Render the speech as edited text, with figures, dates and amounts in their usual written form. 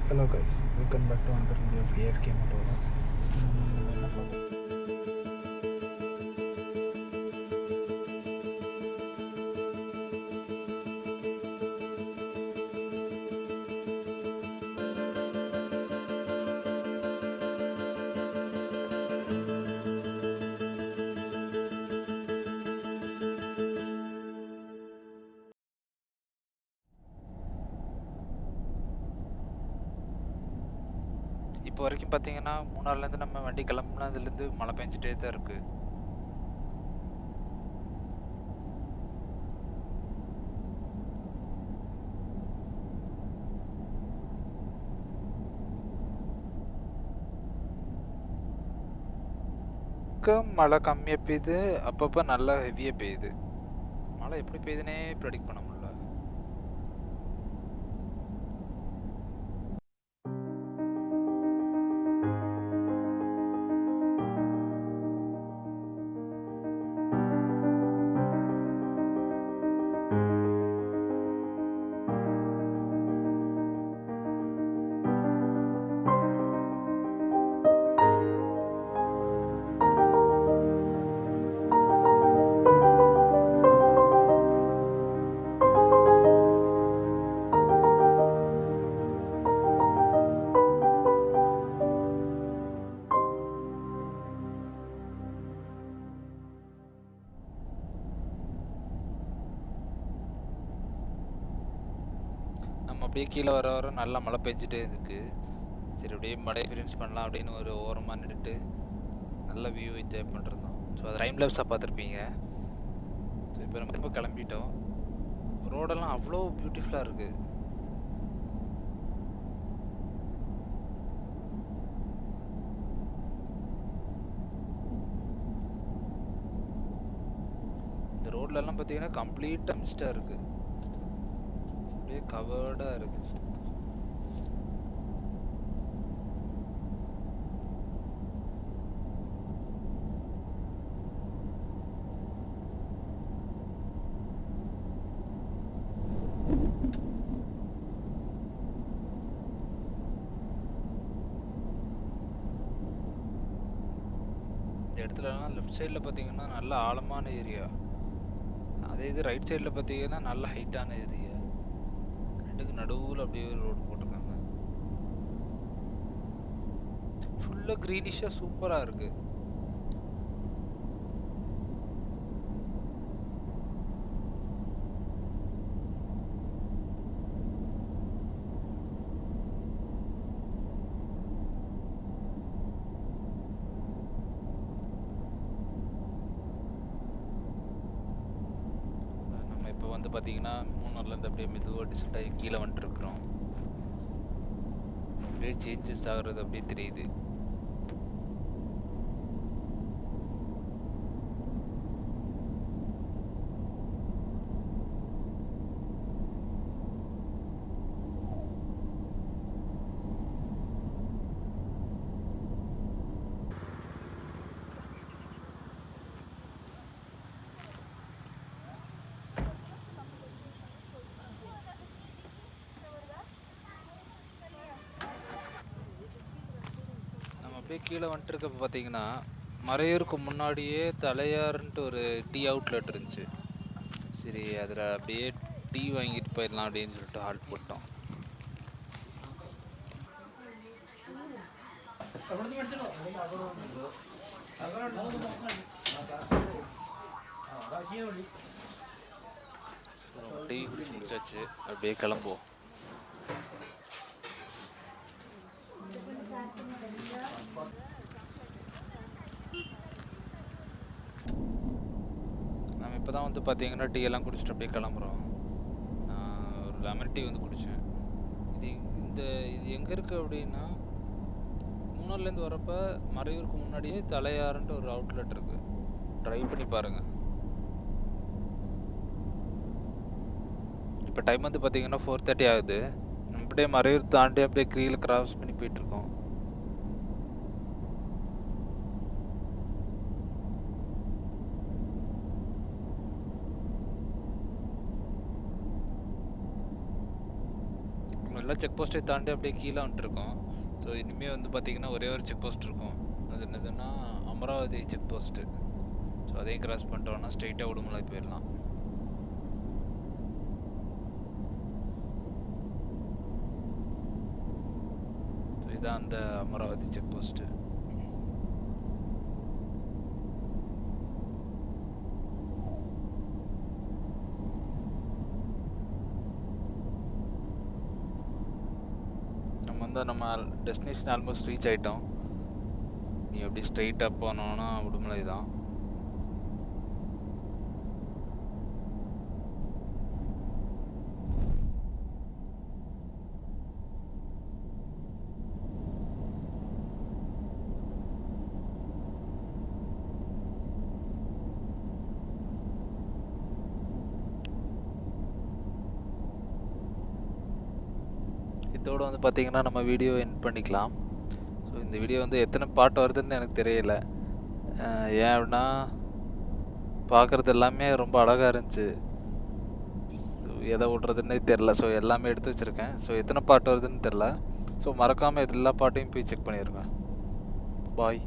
Hello guys, welcome back to another video of AFK Motovlogs. இப்போ வரைக்கும் பார்த்தீங்கன்னா மூணாறுலேருந்து நம்ம வண்டி கிளம்புனதுலேருந்து மழை பெஞ்சிட்டே தான் இருக்கு. மழை கம்மியாக பெய்யுது, அப்பப்போ நல்லா ஹெவியாக பெய்யுது. மழை எப்படி பெய்யுதுன்னே ப்ரெடிக்ட் பண்ண முடியல. நம்ம அப்படியே கீழே வர வர நல்லா மழை பெஞ்சிட்டே இருக்கு. சரி அப்படியே மழை எக்ஸ்பீரியன்ஸ் பண்ணலாம் அப்படின்னு ஒரு ஓரமாக நின்றுட்டு நல்ல வியூ என்ஜாய் பண்ணிருந்தோம். ஸோ அது டைம் லேப்ஸாக பார்த்துருப்பீங்க. ஸோ இப்போ நம்ம திரும்ப கிளம்பிட்டோம். ரோடெல்லாம் அவ்வளோ பியூட்டிஃபுல்லாக இருக்குது. இந்த ரோட்லலாம் பார்த்தீங்கன்னா கம்ப்ளீட்டாக மிஸ்டாக இருக்குது, அப்படியே கவர்டாக இருக்குது. இந்த இடத்துலலாம் லெஃப்ட் சைடில் பார்த்தீங்கன்னா நல்ல ஆழமான ஏரியா, அதே இது ரைட் சைடில் பார்த்தீங்கன்னா நல்ல ஹைட்டான ஏரியா. ரெண்டுக்கு நடுவில் அப்படியே ஒரு ரோடு போட்டிருக்காங்க. ஃபுல்லாக க்ரீனிஷாக சூப்பராக இருக்குது. நம்ம இப்போ வந்து பார்த்தீங்கன்னா மூணாறுலேருந்து அப்படியே மெதுவாக டிசென்ட் ஆகி கீழே வந்துட்டுருக்குறோம். அப்படியே சேஞ்சஸ் ஆகுறது அப்படியே தெரியுது. அப்படியே கீழே வந்துட்டு இருக்கப்ப பார்த்தீங்கன்னா மறையூருக்கு முன்னாடியே தலையாறுன்ட்டு ஒரு டீ அவுட்லெட் இருந்துச்சு. சரி அதில் அப்படியே டீ வாங்கிட்டு போயிடலாம் அப்படின்னு சொல்லிட்டு ஹால்ட் போட்டோம். டீ குடிச்சு முடிச்சாச்சு, அப்படியே கிளம்புவோம். நம்ம இப்போ தான் வந்து பார்த்தீங்கன்னா டீ எல்லாம் குடிச்சிட்டு அப்படியே கிளம்புறோம். நான் ஒரு லெமன் டீ வந்து குடித்தேன். இது எங்கே இருக்குது அப்படின்னா மூணாறுலேருந்து வரப்போ மறையூருக்கு முன்னாடியே தலையாறுன்ட்டு ஒரு அவுட்லெட் இருக்குது. ட்ரை பண்ணி பாருங்கள். இப்போ டைம் வந்து பார்த்தீங்கன்னா 4:30 ஆகுது. அப்படியே மறையூர் தாண்டி அப்படியே கீழே கிராஸ் பண்ணி போயிட்டுருக்கோம். எல்லா செக் போஸ்ட்டையும் தாண்டி அப்படியே கீழே வந்துட்டுருக்கோம். ஸோ இனிமேல் வந்து பார்த்தீங்கன்னா ஒரே ஒரு செக் போஸ்ட் இருக்கும். அது என்னதுன்னா அமராவதி செக் போஸ்ட்டு. ஸோ அதையும் கிராஸ் பண்ணிட்டோம்னா ஸ்ட்ரெயிட்டாக உடுமலை போயிடலாம். ஸோ இதான் அந்த அமராவதி செக் போஸ்ட்டு. நம்ம டெஸ்டினேஷன் ஆல்மோஸ்ட் ரீச் ஆகிட்டோம். நீ எப்படி ஸ்ட்ரெயிட்டாக போனோன்னா உடுமலை தான். இதோடு வந்து பார்த்தீங்கன்னா நம்ம வீடியோ எண்ட் பண்ணிக்கலாம். ஸோ இந்த வீடியோ வந்து எத்தனை பார்ட் வருதுன்னு எனக்கு தெரியல. ஏன் அப்படின்னா பார்க்குறது எல்லாமே ரொம்ப அழகாக இருந்துச்சு. ஸோ எதை விட்றதுன்னே தெரில. ஸோ எல்லாமே எடுத்து வச்சுருக்கேன். ஸோ எத்தனை பார்ட் வருதுன்னு தெரில. ஸோ மறக்காமல் எல்லா பார்ட்டையும் போய் செக் பண்ணிடுங்க. பாய்.